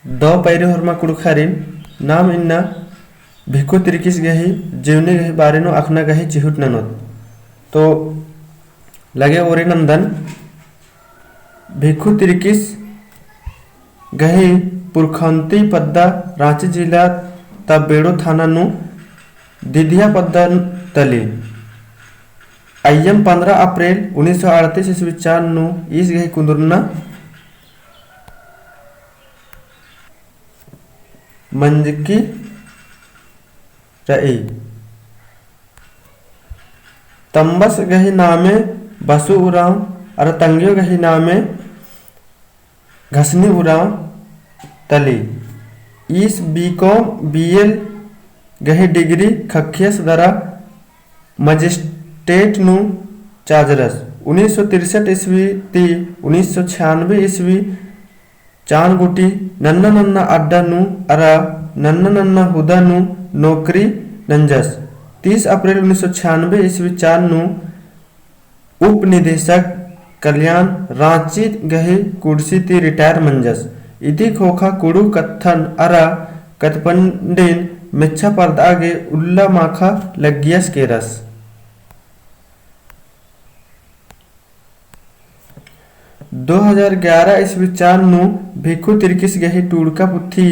दो पैरे हरमा कुड़खारिन नाम इन्ना भिक्खु तिरकिस गही जीवने गही बारेनो अखना गही चिहुट ननोत। तो लगे ओरे नंदन भिक्खु तिरकिस गही पुरखंती पद्दा रांची जिला तबेड़ो थाना नु दिधिया पद्दा तली अय्यम 15 अप्रैल 1938 ईस्वी चार नु इस गही कुंदुरना मंजकी रई तंबस गही नामे बसु उराव और तंगियो गही नामे घसनी उराव तली इस बीकॉम बीएल गही डिग्री खखियस दरा मजिस्ट्रेट नु चाजरस 1963 ईस्वी ती 1996 ईस्वी चान गुटी नन्ना नन्ना अड्डा नु अरा नन्ना नन्ना हुदा नु नौकरी नंजस 30 अप्रैल 1996 ईस्वी चार नु उप निदेशक कल्याण रांची गही कुर्सी ती रिटायर मंजस इति खोखा कुड़ू कत्थन अरा कतपंडेन मिच्छा पर्द आगे उल्ला माखा लगियस के रस। दो 2011 ईस्वी चार नु भिक्खु तिरकिस गही टूड़का पुथी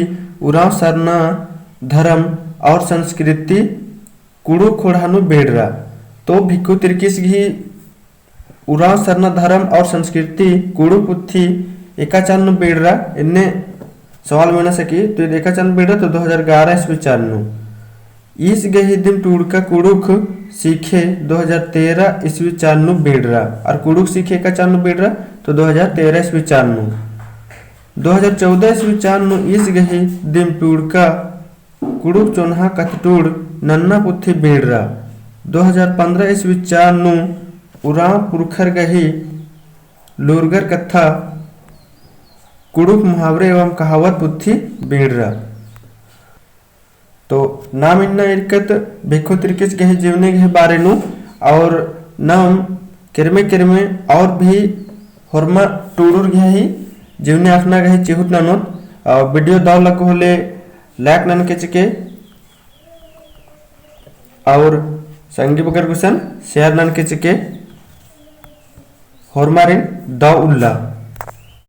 उराव सरना धर्म और संस्कृति कुड़ू खोड़ानु बेड़रा। तो भिक्खु तिरकिस गही उराव सरना धर्म और संस्कृति कुड़ू पुथी एका चार बेड़रा इन्ने सवाल बना सकी तो एका चार बेड़रा तो 2011 ईस्वी चार नु इस गही दिन टूड़का कुड़ुक सीखे 2013 ईस्वी चार नु बेड़रा और कुड़ुक सीखे एका चार बेड़रा तो 2013 ईस्वी चार नु 2014 ईस्वी चार नु इस गही दिन टूड़का कुड़ुक चोन्हा कतटूड़ नन्ना पुथी बेड़रा 2015 ईस्वी चार नु उराव पुरखर गही लूरगर कथा कुड़ुक मुहावरे एवं कहावत पुथी बेड़रा। तो नाम इन्ना इरकत भिक्खु तिरकिस गही जीवने गही बारे नु और नाम किरमे किरमे और भी हरमा टूडुर गही जीवने आखना गही चिहुट ननोत वीडियो दाव लग होले लाइक नन के चिके और संगी बगर गुसन शेयर नन के चिके हरमारिन दाव उल्ला।